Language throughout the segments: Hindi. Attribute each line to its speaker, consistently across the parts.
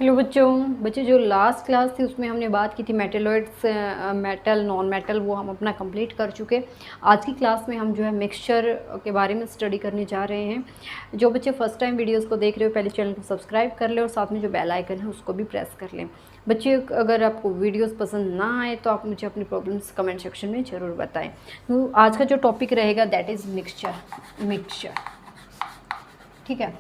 Speaker 1: हेलो बच्चों जो लास्ट क्लास थी उसमें हमने बात की थी मेटलॉइड्स, मेटल नॉन मेटल, वो हम अपना कंप्लीट कर चुके। आज की क्लास में हम जो है मिक्सचर के बारे में स्टडी करने जा रहे हैं। जो बच्चे फर्स्ट टाइम वीडियोस को देख रहे हो पहले चैनल को सब्सक्राइब कर लें और साथ में जो बेल आइकन है उसको भी प्रेस कर लें। बच्चे अगर आपको वीडियोस पसंद ना आए तो आप मुझे अपनी प्रॉब्लम्स कमेंट सेक्शन में ज़रूर बताएँ। तो आज का जो टॉपिक रहेगा दैट इज़ मिक्सचर। ठीक है,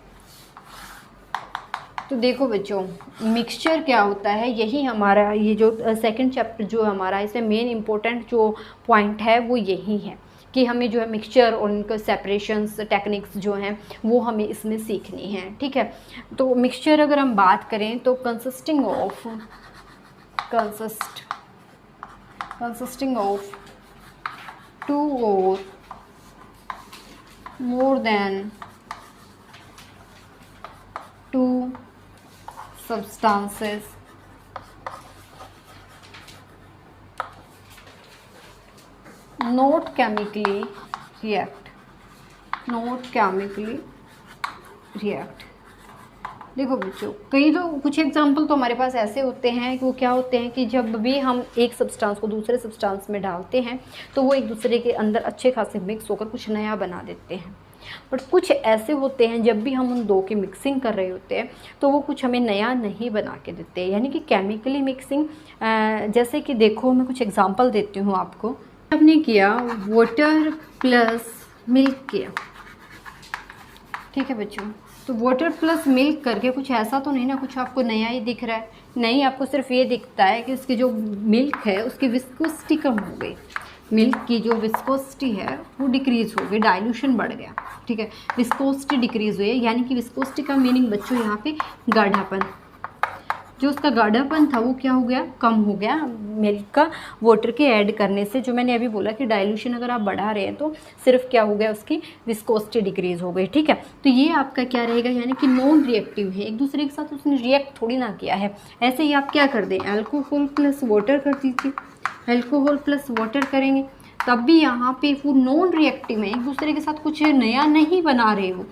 Speaker 1: तो देखो बच्चों मिक्सचर क्या होता है, यही हमारा ये जो सेकंड चैप्टर जो हमारा इसमें मेन इम्पोर्टेंट जो पॉइंट है वो यही है कि हमें जो है मिक्सचर और उनके सेपरेशंस टेक्निक्स जो हैं वो हमें इसमें सीखनी है। ठीक है, तो मिक्सचर अगर हम बात करें तो कंसिस्टिंग ऑफ टू और more than two substances not chemically react। देखो बच्चों कई तो कुछ एग्जाम्पल तो हमारे पास ऐसे होते हैं कि वो क्या होते हैं कि जब भी हम एक सब्सटेंस को दूसरे सब्सटेंस में डालते हैं तो वो एक दूसरे के अंदर अच्छे खासे मिक्स होकर कुछ नया बना देते हैं। बट कुछ ऐसे होते हैं जब भी हम उन दो की मिक्सिंग कर रहे होते हैं तो वो कुछ हमें नया नहीं बना के देते, यानी कि केमिकली मिक्सिंग। जैसे कि देखो मैं कुछ एग्जांपल देती हूँ आपको। हमने किया वाटर प्लस मिल्क किया, ठीक है बच्चों, तो वाटर प्लस मिल्क करके कुछ ऐसा तो नहीं ना कुछ आपको नया ही दिख रहा है, नहीं, आपको सिर्फ ये दिखता है कि उसकी जो मिल्क है उसकी विस्कोसिटी कम हो गई, मिल्क की जो विस्कोसिटी है वो डिक्रीज़ हो गई, डाइल्यूशन बढ़ गया। ठीक है, विस्कोसिटी डिक्रीज़ हुई है, यानी कि विस्कोसिटी का मीनिंग बच्चों यहाँ पे गाढ़ापन, जो उसका गाढ़ापन था वो क्या हो गया, कम हो गया मिल्क का वाटर के ऐड करने से। जो मैंने अभी बोला कि डाइल्यूशन अगर आप बढ़ा रहे हैं तो सिर्फ क्या हो गया, उसकी विस्कोसिटी डिक्रीज़ हो गई। ठीक है, तो ये आपका क्या रहेगा, यानी कि नॉन रिएक्टिव है, एक दूसरे के साथ उसने रिएक्ट थोड़ी ना किया है। ऐसे ही आप क्या कर दें, अल्कोहल प्लस वाटर कर दीजिए, अल्कोहल प्लस वाटर करेंगे तब भी यहाँ पे वो नॉन रिएक्टिव है, एक दूसरे के साथ कुछ नया नहीं बना रहे हो,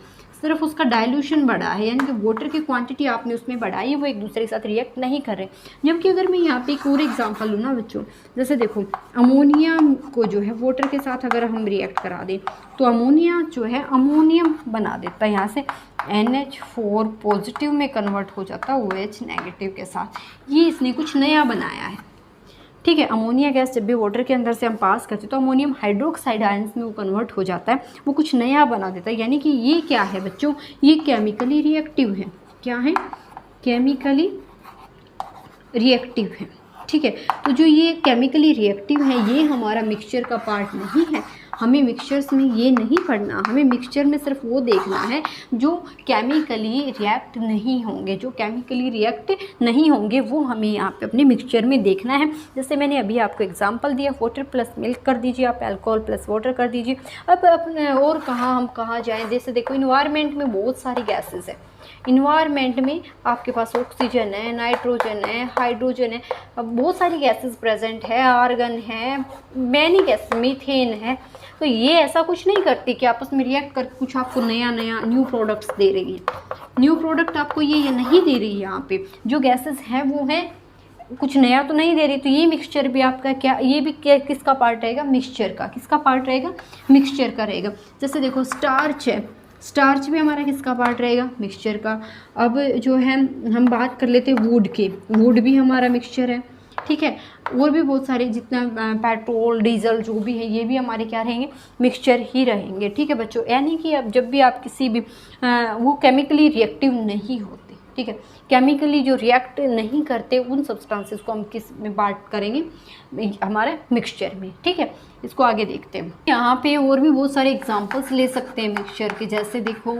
Speaker 1: सिर्फ उसका डाइल्यूशन बढ़ा है, यानी कि वाटर की क्वांटिटी आपने उसमें बढ़ाई है, वो एक दूसरे के साथ रिएक्ट नहीं कर रहे। जबकि अगर मैं यहाँ पे एक और एग्जांपल लूँ ना बच्चों, जैसे देखो अमोनिया को जो है वाटर के साथ अगर हम रिएक्ट करा दें तो अमोनिया जो है अमोनियम बना देता है, यहाँ से NH4 पॉजिटिव में कन्वर्ट हो जाता है OH नेगेटिव के साथ, ये इसने कुछ नया बनाया है। ठीक है, अमोनिया गैस जब भी वाटर के अंदर से हम पास करते हैं तो अमोनियम हाइड्रोक्साइड आयंस में वो कन्वर्ट हो जाता है, वो कुछ नया बना देता है, यानी कि ये क्या है बच्चों, ये केमिकली रिएक्टिव है। क्या है, केमिकली रिएक्टिव है। ठीक है, तो जो ये केमिकली रिएक्टिव है ये हमारा मिक्सचर का पार्ट नहीं है, हमें मिक्सचर्स में ये नहीं पढ़ना, हमें मिक्सचर में सिर्फ वो देखना है जो केमिकली रिएक्ट नहीं होंगे, जो केमिकली रिएक्ट नहीं होंगे वो हमें यहाँ पे अपने मिक्सचर में देखना है। जैसे मैंने अभी आपको एग्जांपल दिया, वाटर प्लस मिल्क कर दीजिए, आप अल्कोहल प्लस वाटर कर दीजिए। अब अपने और कहाँ जाएँ, जैसे देखो इन्वायरमेंट में बहुत सारी गैसेज है, इन्वायरमेंट में आपके पास ऑक्सीजन है, नाइट्रोजन है, हाइड्रोजन है, बहुत सारी गैसेस प्रेजेंट है, आर्गन है, मैनी गैस, मीथेन है। तो ये ऐसा कुछ नहीं करती कि आपस में रिएक्ट कर कुछ आपको नया न्यू प्रोडक्ट्स दे रही है, न्यू प्रोडक्ट आपको ये नहीं दे रही है। यहाँ पे जो गैसेस हैं वो हैं कुछ नया तो नहीं दे रही। तो ये मिक्सचर भी आपका क्या, ये भी क्या किसका पार्ट रहेगा, मिक्सचर का। किसका पार्ट रहेगा, मिक्सचर का रहेगा। जैसे देखो स्टार्च है, स्टार्च भी हमारा किसका पार्ट रहेगा, मिक्सचर का। अब जो है हम बात कर लेते हैं वुड के, वुड भी हमारा मिक्सचर है। ठीक है, और भी बहुत सारे जितना पेट्रोल डीजल जो भी है ये भी हमारे क्या रहेंगे, मिक्सचर ही रहेंगे। ठीक है बच्चों, यानी कि अब जब भी आप किसी भी वो केमिकली रिएक्टिव नहीं होते। ठीक है, केमिकली जो रिएक्ट नहीं करते उन सब्सटेंसेस को हम किस में बांट करेंगे, हमारे मिक्सचर में। ठीक है, इसको आगे देखते हैं। यहाँ पे और भी बहुत सारे एग्जांपल्स ले सकते हैं मिक्सचर के। जैसे देखो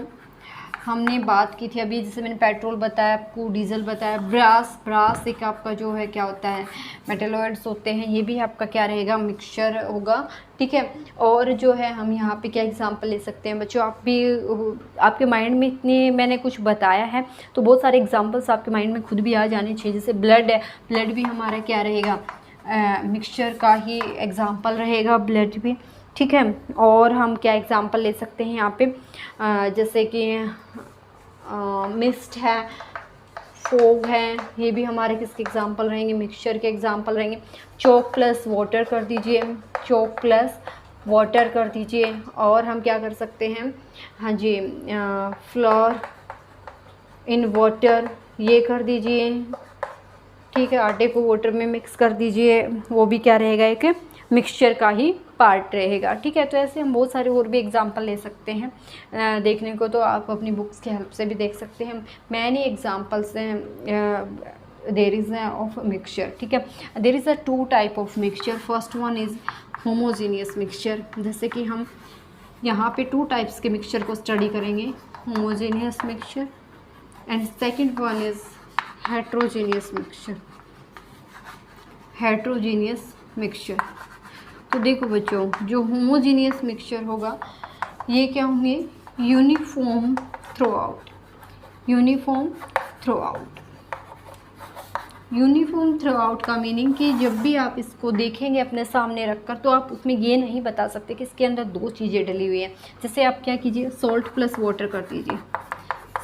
Speaker 1: हमने बात की थी अभी, जैसे मैंने पेट्रोल बताया आपको, डीजल बताया, ब्रास एक आपका जो है क्या होता है, मेटलॉइड्स होते हैं, ये भी आपका क्या रहेगा, मिक्सचर होगा। ठीक है, और जो है हम यहाँ पे क्या एग्जांपल ले सकते हैं बच्चों, आप भी आपके माइंड में इतने मैंने कुछ बताया है तो बहुत सारे एग्जांपल्स आपके माइंड में खुद भी आ जाने चाहिए। जैसे ब्लड है, ब्लड भी हमारा क्या रहेगा, मिक्सचर का ही एग्जांपल रहेगा ब्लड भी। ठीक है, और हम क्या एग्जांपल ले सकते हैं यहाँ पे, जैसे कि मिस्ट है, फोग है, ये भी हमारे किसके एग्जाम्पल रहेंगे, मिक्सचर के एग्जाम्पल रहेंगे। चॉक प्लस वाटर कर दीजिए, चॉक प्लस वाटर कर दीजिए। और हम क्या कर सकते हैं, हाँ जी, फ्लोर इन वाटर ये कर दीजिए, ठीक है। आटे को वाटर में मिक्स कर दीजिए, वो भी क्या रहेगा, एक मिक्सचर का ही पार्ट रहेगा, ठीक है। तो ऐसे हम बहुत सारे और भी एग्जांपल ले सकते हैं। देखने को तो आप अपनी बुक्स की हेल्प से भी देख सकते हैं। मैनी एग्जांपल्स हैं देयर इज़ ऑफ मिक्सचर, ठीक है। There is a 2 type of mixture. First one is homogeneous mixture, जैसे कि हम यहाँ पे 2 टाइप्स के मिक्सचर को स्टडी करेंगे, homogeneous mixture and second one is heterogeneous mixture, heterogeneous mixture. तो देखो बच्चों, जो होमोजीनियस मिक्सचर होगा ये क्या होंगे, uniform through out, uniform through out. Uniform through out का मीनिंग कि जब भी आप इसको देखेंगे अपने सामने रखकर तो आप उसमें ये नहीं बता सकते कि इसके अंदर 2 चीज़ें डली हुई हैं। जैसे आप क्या कीजिए, सॉल्ट प्लस वाटर कर दीजिए,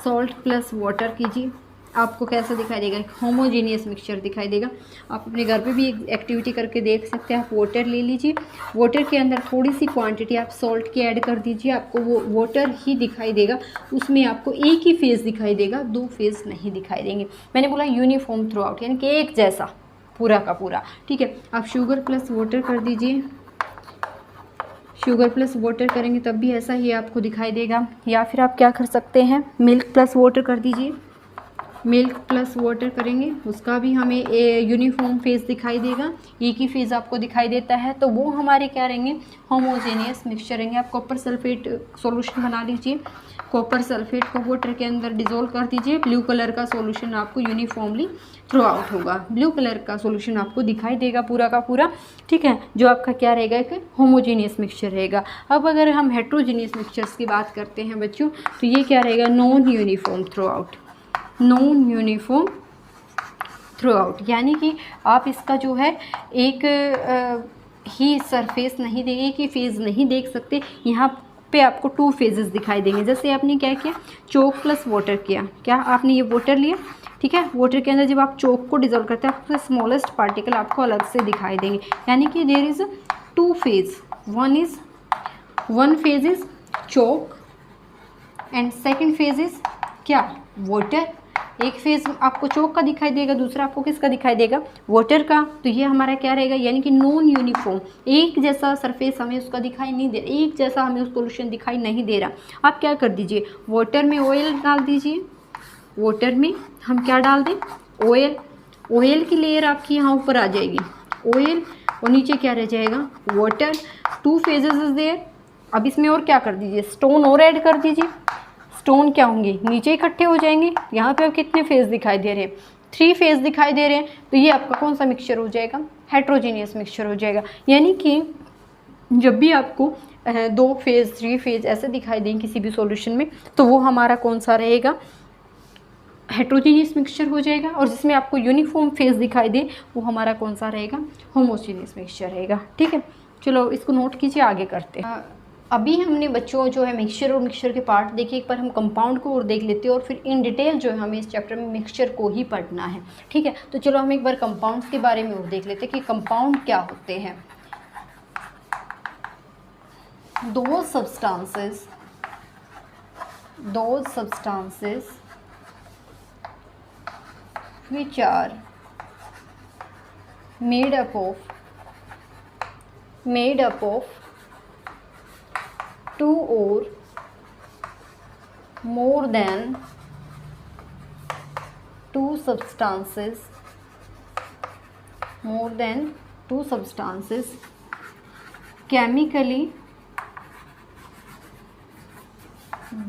Speaker 1: सॉल्ट प्लस वाटर कीजिए, आपको कैसा दिखाई देगा, होमोजीनियस मिक्सचर दिखाई देगा। आप अपने घर पे भी एक एक्टिविटी करके देख सकते हैं। आप वाटर ले लीजिए, वाटर के अंदर थोड़ी सी क्वांटिटी आप सॉल्ट की ऐड कर दीजिए, आपको वो वाटर ही दिखाई देगा, उसमें आपको एक ही फेज़ दिखाई देगा, 2 फेज़ नहीं दिखाई देंगे। मैंने बोला यूनिफॉर्म थ्रू आउट, यानी कि एक जैसा पूरा का पूरा, ठीक है। आप शुगर प्लस वाटर कर दीजिए, शुगर प्लस वाटर करेंगे तब भी ऐसा ही आपको दिखाई देगा। या फिर आप क्या कर सकते हैं, मिल्क प्लस वाटर कर दीजिए, मिल्क प्लस वाटर करेंगे उसका भी हमें यूनिफॉर्म फेज़ दिखाई देगा, एक ही फेज़ आपको दिखाई देता है, तो वो हमारे क्या रहेंगे, होमोजेनियस मिक्सचर रहेंगे। आप कॉपर सल्फेट सॉल्यूशन बना लीजिए, कॉपर सल्फेट को वाटर के अंदर डिज़ोल्व कर दीजिए, ब्लू कलर का सॉल्यूशन आपको यूनिफॉर्मली थ्रू आउट होगा, ब्लू कलर का सॉल्यूशन आपको दिखाई देगा पूरा का पूरा, ठीक है, जो आपका क्या रहेगा, एक होमोजीनियस मिक्सचर रहेगा। अब अगर हम हेट्रोजीनियस मिक्सचर्स की बात करते हैं बच्चों, तो ये क्या रहेगा, non uniform through out, non uniform through out, यानी कि आप इसका जो है एक ही सरफेस नहीं देंगे, एक ही फेज़ नहीं देख सकते, यहाँ पे आपको 2 फेजेस दिखाई देंगे। जैसे आपने क्या किया, चॉक प्लस वाटर किया, क्या आपने ये वाटर लिया, ठीक है, वाटर के अंदर जब आप चॉक को डिजोल्व करते हैं आपको स्मॉलेस्ट पार्टिकल आपको अलग से दिखाई देंगे, यानी कि there is 2 phase, one phase is chalk and second phase is क्या, वाटर। एक फेज़ आपको चॉक का दिखाई देगा, दूसरा आपको किसका दिखाई देगा, वाटर का। तो ये हमारा क्या रहेगा, यानी कि नॉन यूनिफॉर्म, एक जैसा सरफेस हमें उसका दिखाई नहीं दे रहा, एक जैसा हमें उस सॉल्यूशन दिखाई नहीं दे रहा। आप क्या कर दीजिए, वाटर में ऑयल डाल दीजिए, वाटर में हम क्या डाल दें, ऑयल, ऑयल की लेयर आपकी यहाँ ऊपर आ जाएगी, ऑयल, और नीचे क्या रह जाएगा, वाटर, 2 फेजेस इज देयर। अब इसमें और क्या कर दीजिए, स्टोन और ऐड कर दीजिए, स्टोन क्या होंगे, नीचे इकट्ठे हो जाएंगे। यहाँ पे अब कितने फेज़ दिखाई दे रहे हैं, 3 फेज़ दिखाई दे रहे हैं, तो ये आपका कौन सा मिक्सचर हो जाएगा, हेट्रोजीनियस मिक्सचर हो जाएगा। यानी कि जब भी आपको 2 फेज़ 3 फेज़ ऐसे दिखाई दें किसी भी सॉल्यूशन में, तो वो हमारा कौन सा रहेगा, हेट्रोजीनियस मिक्सचर हो जाएगा। और जिसमें आपको यूनिफॉर्म फेज़ दिखाई दे वो हमारा कौन सा रहेगा, होमोजीनियस मिक्सचर रहेगा, ठीक है। चलो इसको नोट कीजिए, आगे करते हैं। अभी हमने बच्चों जो है मिक्सचर और मिक्सचर के पार्ट देखे, एक बार हम कंपाउंड को और देख लेते हैं, और फिर इन डिटेल जो है हमें इस चैप्टर में मिक्सचर को ही पढ़ना है, ठीक है। तो चलो हम एक बार कंपाउंड्स के बारे में और देख लेते हैं कि कंपाउंड क्या होते हैं। दो substances which are made up of 2 or more than 2 substances, chemically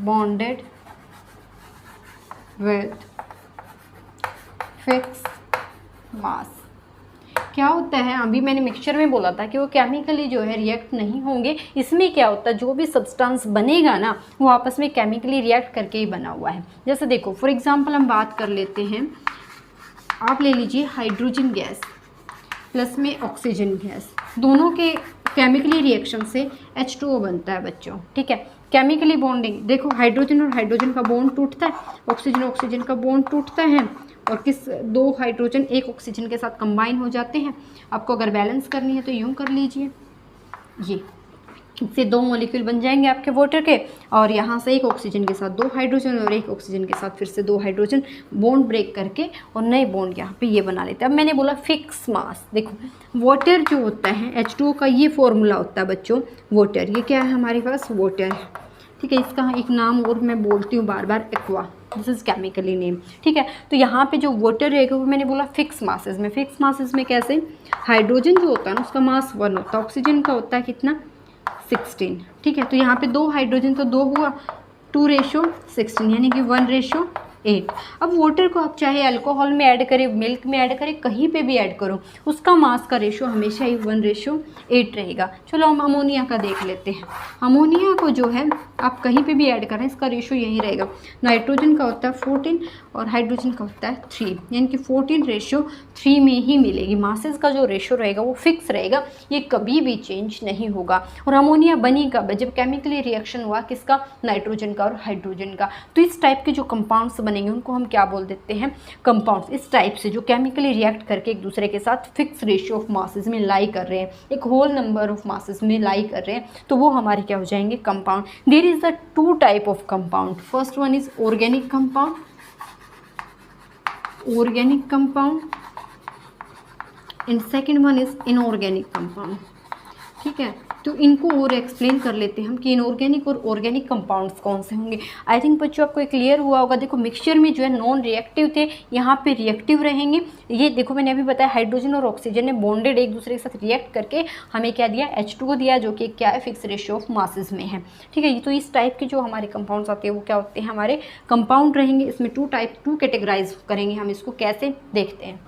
Speaker 1: bonded with fixed mass। क्या होता है, अभी मैंने मिक्सचर में बोला था कि वो केमिकली जो है रिएक्ट नहीं होंगे। इसमें क्या होता है, जो भी सब्सटेंस बनेगा ना वो आपस में केमिकली रिएक्ट करके ही बना हुआ है। जैसे देखो फॉर एग्जांपल हम बात कर लेते हैं, आप ले लीजिए हाइड्रोजन गैस प्लस में ऑक्सीजन गैस, दोनों के केमिकली रिएक्शन से H2O बनता है बच्चों, ठीक है। केमिकली बॉन्डिंग देखो, हाइड्रोजन और हाइड्रोजन का बॉन्ड टूटता है, ऑक्सीजन का बॉन्ड टूटता है, और किस 2 हाइड्रोजन 1 ऑक्सीजन के साथ कंबाइन हो जाते हैं। आपको अगर बैलेंस करनी है तो यूँ कर लीजिए, ये इससे 2 मॉलिक्यूल बन जाएंगे आपके वाटर के, और यहाँ से 1 ऑक्सीजन के साथ 2 हाइड्रोजन और 1 ऑक्सीजन के साथ फिर से 2 हाइड्रोजन बॉन्ड ब्रेक करके और नए बॉन्ड यहाँ पे ये बना लेते हैं। अब मैंने बोला फिक्स मास, देखो वाटर जो होता है H2O का ये फॉर्मूला होता है बच्चों, वाटर, ये क्या है हमारे पास वाटर, ठीक है। इसका एक नाम और मैं बोलती हूँ बार बार, aqua, this is chemically name, ठीक है। तो यहाँ पे जो वाटर रहेगा वो मैंने बोला फिक्स मासेस में। फिक्स मासेस में कैसे, हाइड्रोजन जो होता है ना उसका मास 1 होता है, ऑक्सीजन का होता है कितना 16, ठीक है। तो यहाँ पे 2 हाइड्रोजन तो 2 हुआ, 2:16 यानी कि 1:8। अब वाटर को आप चाहे अल्कोहल में ऐड करें, मिल्क में ऐड करें, कहीं पे भी ऐड करो, उसका मास का रेशो हमेशा ही 1:8 रहेगा। चलो हम अमोनिया का देख लेते हैं। अमोनिया को जो है आप कहीं पे भी ऐड करें, इसका रेशो यही रहेगा। नाइट्रोजन का होता है 14 और हाइड्रोजन का होता है 3, यानी कि 14:3 में ही मिलेगी। मासेस का जो रेशो रहेगा वो फिक्स रहेगा, ये कभी भी चेंज नहीं होगा। और अमोनिया बनी कब, जब केमिकली रिएक्शन हुआ किसका, नाइट्रोजन का और हाइड्रोजन का। तो इस टाइप के जो कंपाउंड्स बनेंगे उनको हम क्या बोल देते हैं, कंपाउंड्स। इस टाइप से जो केमिकली रिएक्ट करके एक दूसरे के साथ फिक्स रेशियो ऑफ मासेस में लाई कर रहे हैं, एक होल नंबर ऑफ मासेस में लाई कर रहे हैं, तो वो हमारे क्या हो जाएंगे, compound. There is the 2 type of compound, first one is organic compound, organic compound, and second one is inorganic compound, ठीक है। तो इनको और एक्सप्लेन कर लेते हैं हम कि इनऑर्गेनिक और ऑर्गेनिक कंपाउंड्स कौन से होंगे। आई थिंक बच्चों आपको क्लियर हुआ होगा। देखो मिक्सचर में जो है नॉन रिएक्टिव थे, यहाँ पे रिएक्टिव रहेंगे। ये देखो मैंने अभी बताया हाइड्रोजन और ऑक्सीजन ने बॉन्डेड एक दूसरे के साथ रिएक्ट करके हमें क्या दिया, H2O दिया, जो कि क्या है, फिक्स रेशियो ऑफ मासेस में है, ठीक है। तो इस टाइप के जो हमारे कंपाउंड्स आते हैं वो क्या होते हैं, हमारे कंपाउंड रहेंगे। इसमें 2 कैटेगराइज करेंगे हम, इसको कैसे देखते हैं।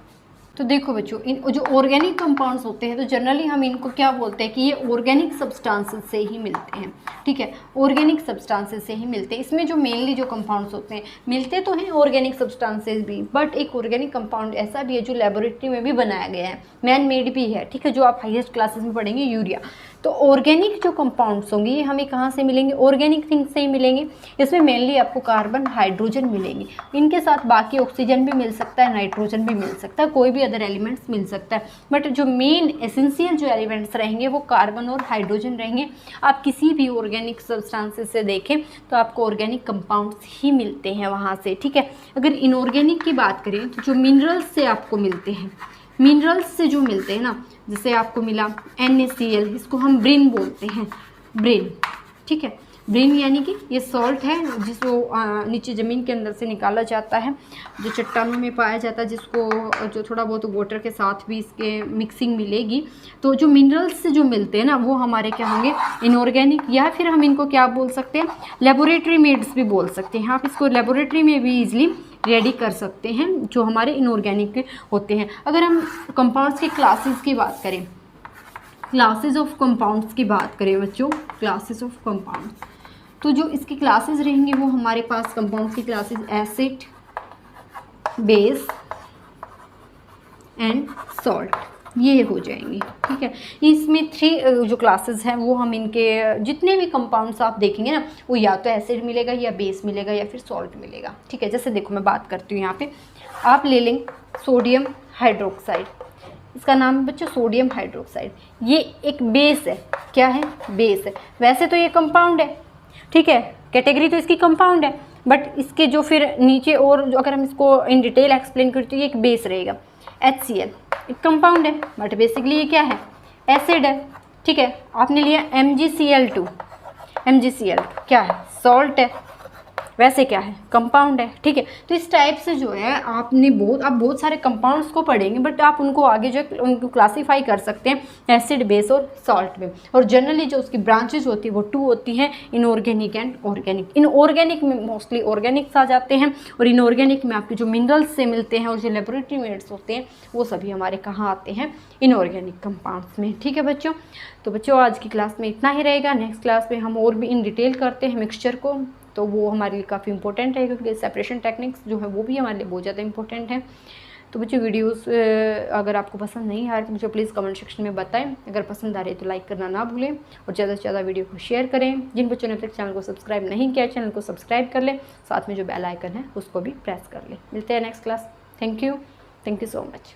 Speaker 1: तो देखो बच्चों, इन जो ऑर्गेनिक कंपाउंड्स होते हैं तो जनरली हम इनको क्या बोलते हैं कि ये ऑर्गेनिक सब्सटेंसेस से ही मिलते हैं, ठीक है, ऑर्गेनिक सब्सटेंसेस से ही मिलते हैं। इसमें जो मेनली जो कंपाउंड्स होते हैं, मिलते तो हैं ऑर्गेनिक सब्सटेंसेस भी, बट एक ऑर्गेनिक कंपाउंड ऐसा भी है जो लेबोरेटरी में भी बनाया गया है, मैन मेड भी है, ठीक है, जो आप हाईएस्ट क्लासेस में पढ़ेंगे, यूरिया। तो ऑर्गेनिक जो कंपाउंड्स होंगे ये हमें कहाँ से मिलेंगे, ऑर्गेनिक थिंग्स से ही मिलेंगे। इसमें मेनली आपको कार्बन, हाइड्रोजन मिलेंगे, इनके साथ बाकी ऑक्सीजन भी मिल सकता है, नाइट्रोजन भी मिल सकता है, कोई भी अदर एलिमेंट्स मिल सकता है, बट जो मेन एसेंशियल जो एलिमेंट्स रहेंगे वो कार्बन और हाइड्रोजन रहेंगे। आप किसी भी ऑर्गेनिक सब्सटेंसेस से देखें तो आपको ऑर्गेनिक कंपाउंड्स ही मिलते हैं वहाँ से, ठीक है। अगर इनऑर्गेनिक की बात करें तो जो मिनरल्स से आपको मिलते हैं, मिनरल्स से जो मिलते हैं ना, जैसे आपको मिला NaCl, इसको हम ब्रिन बोलते हैं, ब्रिन, ठीक है। ब्रिन यानी कि ये सॉल्ट है जिसको नीचे ज़मीन के अंदर से निकाला जाता है, जो चट्टानों में पाया जाता है, जिसको जो थोड़ा बहुत वाटर के साथ भी इसके मिक्सिंग मिलेगी। तो जो मिनरल्स से जो मिलते हैं ना वो हमारे क्या होंगे, इनऑर्गेनिक, या फिर हम इनको क्या बोल सकते हैं, लेबोरेटरी मेड्स भी बोल सकते हैं। आप इसको लेबोरेटरी में भी ईजिली रेडी कर सकते हैं, जो हमारे इनऑर्गेनिक होते हैं। अगर हम कंपाउंड्स के क्लासेस की बात करें, क्लासेस ऑफ कंपाउंड्स की बात करें बच्चों, क्लासेस ऑफ कंपाउंड्स, तो जो इसकी क्लासेस रहेंगी वो हमारे पास कंपाउंड्स की classes acid, base and salt, ये हो जाएंगी, ठीक है। इसमें 3 जो क्लासेस हैं वो हम इनके जितने भी कंपाउंड्स आप देखेंगे ना वो या तो एसिड मिलेगा या बेस मिलेगा या फिर सॉल्ट मिलेगा, ठीक है। जैसे देखो मैं बात करती हूँ यहाँ पे, आप ले लें सोडियम हाइड्रोक्साइड, इसका नाम है बच्चों सोडियम हाइड्रोक्साइड, ये एक बेस है, क्या है, बेस है। वैसे तो ये कंपाउंड है, ठीक है, कैटेगरी तो इसकी कंपाउंड है, बट इसके जो फिर नीचे और जो अगर हम इसको इन डिटेल एक्सप्लेन करते हैं, ये एक बेस रहेगा। HCl एक कंपाउंड है, बट बेसिकली ये क्या है, एसिड है, ठीक है। आपने लिया MgCl2, MgCl क्या है, सॉल्ट है, वैसे क्या है, कंपाउंड है, ठीक है। तो इस टाइप से जो है आप बहुत सारे कंपाउंड्स को पढ़ेंगे, बट आप उनको आगे जो है उनको क्लासीफाई कर सकते हैं एसिड, बेस और सॉल्ट में। और जनरली जो उसकी ब्रांचेज होती है वो 2 होती हैं, इनऑर्गेनिक एंड ऑर्गेनिक। इनऑर्गेनिक में मोस्टली ऑर्गेनिक्स आ जाते हैं, और इनऑर्गेनिक में आपके जो मिनरल्स से मिलते हैं और जो लेबोरेटरी मेड्स होते हैं वो सभी हमारे कहाँ आते हैं, इनऑर्गेनिक कंपाउंड्स में, ठीक है बच्चों। तो बच्चों आज की क्लास में इतना ही रहेगा, नेक्स्ट क्लास में हम और भी इन डिटेल करते हैं मिक्सचर को, तो वो हमारे लिए काफ़ी इंपॉर्टेंट है, क्योंकि सेपरेशन टेक्निक्स जो है वो भी हमारे लिए बहुत ज़्यादा इंपॉर्टेंट है। तो बच्चों वीडियोस अगर आपको पसंद नहीं आ रही तो मुझे प्लीज़ कमेंट सेक्शन में बताएं। अगर पसंद आ रही है तो लाइक करना ना भूलें, और ज़्यादा से ज़्यादा वीडियो को शेयर करें। जिन बच्चों ने अब तक चैनल को सब्सक्राइब नहीं किया, चैनल को सब्सक्राइब कर लें, साथ में जो बेल आइकन है उसको भी प्रेस कर लें। मिलते हैं next class. Thank you so much.